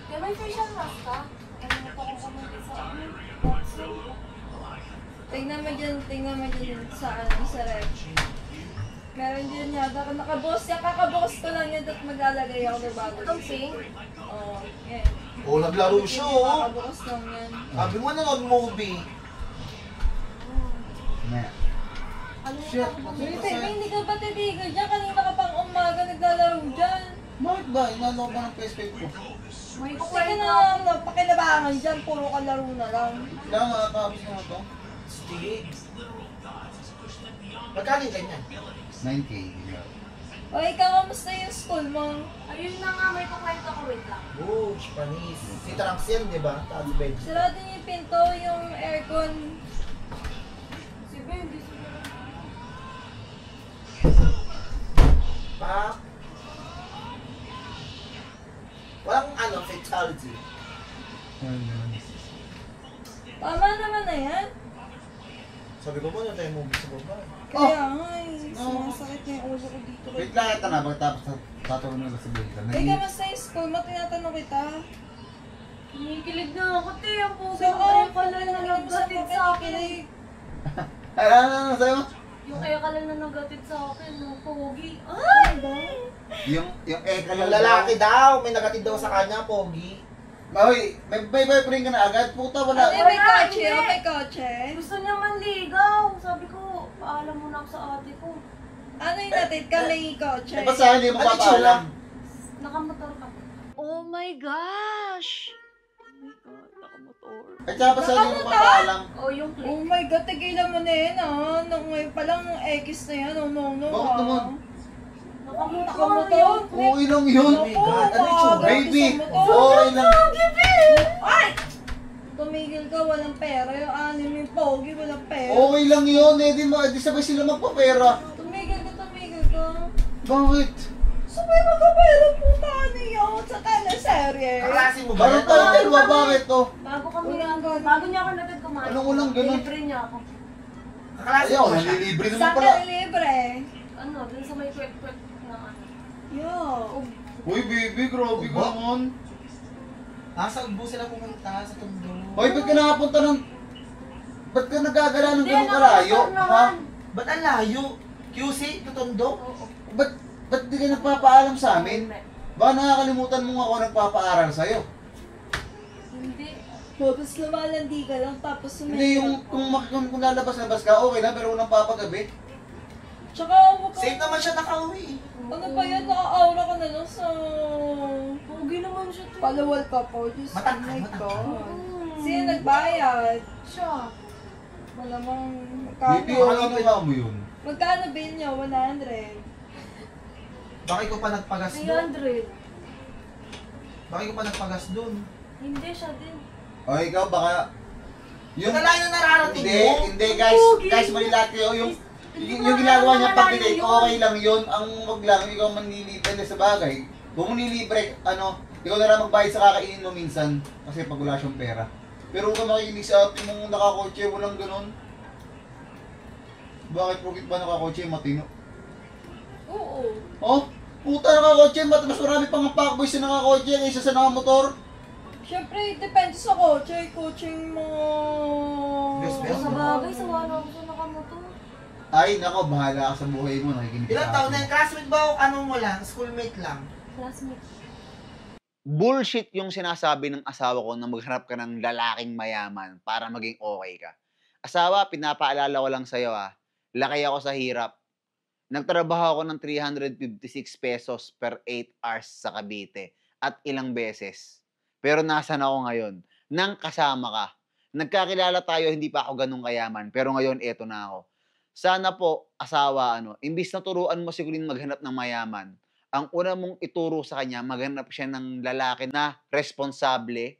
Kaya may facial mask ka? Ano mo pa kung kumulit sa boxing? Tingnan mo dyan sa ref. Meron dyan yata, nakabukas yan, kakabukas ko lang yan at maglalagay ako ng bago. Itong pink? Oo, yan. Oh, naglaro siya, oh. Kakabukas lang yan. Sabi mo nanood movie. Ano yung Shit. Uy, baby, hindi ka ba titigil dyan? Kanina ka pang umaga naglalaro dyan. Bakit ba? Inano ba ng Facebook ko? May Gusto ka na pakilabangan dyan, puro ka laro na lang. Kailangan makakabis na ito. Sige. Magkano yung ganyan? 9K. O, ikaw, kamusta yung school mo? Ayun na nga, may kukwento ko, wait lang. Oh, Spanish. Si Trunks yan, di ba? Talibed. Sarado niyo yung pinto, yung aircon. Si Ben, hindi siguro. Pa? Walang ano, fatality. Tama naman na yan. Sabi ko mo, tayo movie sa baba. Kaya nga eh, sumasakit na yung ulo ko dito. Wait lang, ito na. Pagkatapos tatulong nila sa Bigla. Eh, kamusta yung school mo? Tinatanong kita. Kinikilig na ako, te. Ang puso So, ko oh, pala na naggatid sa akin. Ano sa'yo? Yung eka lang na nagatid sa akin, no, pogi. Ay! Yung eka Yung lalaki daw, may nagatid daw sa kanya, pogi. Hoy, may boyfriend ka na agad? Puta, wala. Ano, may Wala, kotse? hindi. O, may kotse? Gusto niya manligaw. Sabi ko, paalam muna ako sa ate ko. Ano yung natin ka? May kotse? Eh, ba't sa akin hindi mo Ano papaalam? Nakamotor ka. Oh my gosh! Oh my God, nakamotor. Eh, tsaka ba't sa akin hindi mo papaalam? Oh, yung plate. Oh my God, tigilan mo na yan ah. Nung ngayon pa lang ng X na yan. Oh no, no Bakit naman? Nakamotor. Nakamotor. Okay lang yun. Oh my God, ano yung tsura? Baby, Oh, okay lang. ay! Tumigil ka, walang pera. Yung anim yung pogi, walang pera. Okay lang yun. Eh, di sabay sila magpapera. Tumigil ka. Bakit? Sabay magkapera po paano yun sa teleserye? Kaklase mo ba Parang yan? tayo dalawa, bakit to? Bago kami, Walang ganun. bago niya ako natid kumain. Anong walang ganun? Libre niya ako. Kaklase Ayaw, mo ba siya? nalilibre naman Saan pala. ka libre? Ano, dun sa may kwek-kwek na ano. Yo. Uy, baby, grabe ka naman. Sa Ugbo sila pumunta, sa Tondo. Hoy, ba't ka nakapunta ng... Ba't ka nagagala ng Hindi, ganun kalayo? nakamotor naman. Ba't ang layo? QC, to Tondo? Oo. Ba't di ka nagpapaalam sa amin? Baka nakakalimutan mo nga ako nagpapaaral sa'yo. Hindi. Tapos lumalandi ka lang, tapos Hindi, kung lalabas-labas ka, okay na, pero unang papagabi. Tsaka, huwag ka... Safe naman siya nakauwi. Ano pa yan? Naka-aura ka na lang sa... Pogi naman siya to. Palawal ka po. Diyos Matak- oh my matak- God. Mm. Sino nagbayad? Siya. Malamang Baby, magkano? okay ginawa mo yun. Magkano bill niyo? 100. Bakit ko pa nagpagas doon? 300. Bakit ko pa nagpagas doon? Hindi siya din. O, ikaw baka... Yung nalayo na nararating Hindi, mo? hindi guys. Guys, mali lahat kayo. Yung ginagawa niya pag-date, okay lang yun. Ang wag lang, ikaw manlilibre sa bagay. Kung manlilibre, ikaw na lang magbayad sa kakainin mo minsan. Kasi pag wala siyang pera. Pero kung makikinig sa atin mong nakakotse, walang ganun. Bakit bakit ba nakakotse matino? Oo. Oh, puta nakakotse, mas marami pang fuckboys na nakakotse kaysa sa nakamotor. Siyempre, depende sa kotse. Coaching mo... Best. Sa bagay, sawa na ako sa nakamotor. Ay, nako, bahala ka sa buhay mo, nakikinig ka Ilang sa taon akin. na yung classmate ba o ano mo lang? Schoolmate lang? Classmate. Bullshit yung sinasabi ng asawa ko na maghanap ka ng lalaking mayaman para maging okay ka. Asawa, pinapaalala ko lang sa'yo laki ako sa hirap. Nagtrabaho ako ng 356 pesos per 8 hours sa Cavite at ilang beses. Pero nasan ako ngayon? Nang kasama ka. Nagkakilala tayo, hindi pa ako ganun kayaman. Pero ngayon, eto na ako. Sana po, asawa, imbis na turuan mo si Kulin maghanap ng mayaman, ang una mong ituro sa kanya, maghanap siya ng lalaki na responsable,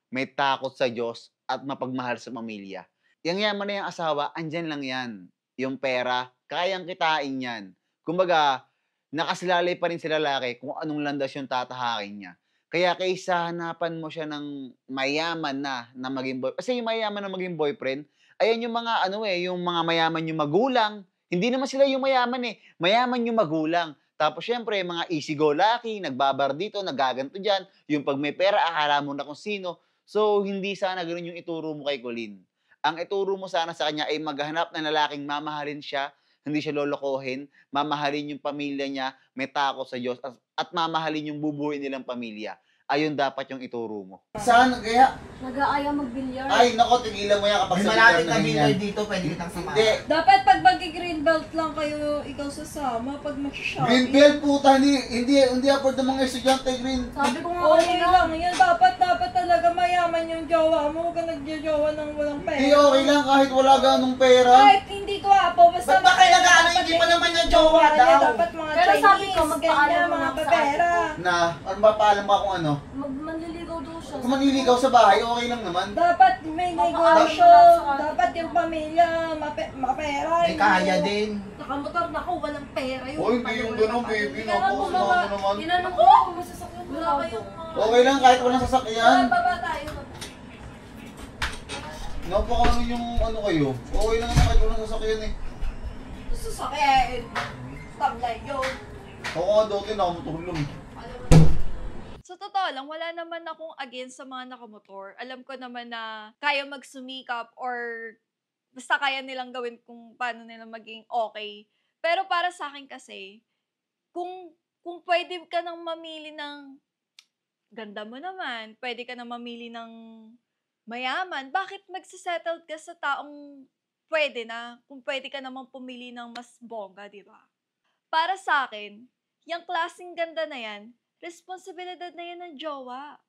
may takot sa Diyos, at mapagmahal sa pamilya. Yang yaman na yung asawa, andyan lang yan. Yung pera, kayang kitain yan. Kumbaga, nakasalalay pa rin si lalaki kung anong landas yung tatahakin niya. Kaya kaysa hanapan mo siya ng mayaman na maging boyfriend. Kasi yung mayaman na maging boyfriend, ayan yung mga yung mga mayaman yung magulang. Hindi naman sila yung mayaman Mayaman yung magulang. Tapos syempre, mga easy go lucky, nagbabar dito, nagaganto dyan. Yung pag may pera, akala mo na kung sino. So, hindi sana ganun yung ituro mo kay Colleen. Ang ituro mo sana sa kanya ay maghanap ng lalaking mamahalin siya, hindi siya lolokohin, mamahalin yung pamilya niya, may takot sa Diyos, at mamahalin yung bubuhay nilang pamilya. Ayun dapat yung ituro mo. Saan? Kaya, Nag-aaya mag-bilyar. ay, nako, tigilan mo yan kapag May sa malapit lugar na na billiard ganyan. dito, pwede kitang samahan. Hindi. Dapat pag mag-green belt lang kayo, ikaw sasama pag mag-shopping. Green belt, puta, hindi afford ng mga estudyante, green. Sabi ko nga Okay kanina, lang yan. Dapat talaga mayaman yung jowa mo. Huwag ka nagjojowa ng walang pera. Hindi okay lang kahit wala ganong pera. Kahit hindi ko apo, basta Ba't ba kayo nag-ano, hindi pa naman yung jowa daw? Dapat mga Pero Chinese, sabi ko, magpaalam ganyan, mo mga lang sa papera. Na, ano ba, paalam ka kung ano? manliligaw daw siya. Kung manliligaw sa bahay, okay lang naman. Dapat may Mapaalam negosyo. mo lang sa akin. Dapat yung pamilya, mapera. May kaya din. Nakamotor na ako, walang pera yun. Oh, hindi yung ganun, baby. Kaya nga Naku, bumaba. sinabi naman. Tinanong ko kung may sasakyan wala kayong Okay lang kahit walang sasakyan. Baba tayo. Napaka yung ano kayo. Okay lang naman kahit walang sasakyan eh. Susakyan. Tablay yun. Ako nga dati nakamutulong. Sa totoo lang, wala naman akong against sa mga nakamotor. Alam ko naman na kaya magsumikap or basta kaya nilang gawin kung paano nila maging okay. Pero para sa akin kasi, kung pwede ka nang mamili ng ganda mo naman, pwede ka nang mamili ng mayaman, bakit magsisettle ka sa taong pwede na, kung pwede ka namang pumili ng mas bongga, di ba? Para sa akin, yung klaseng ganda na yan, responsibilidad na yan ng jowa.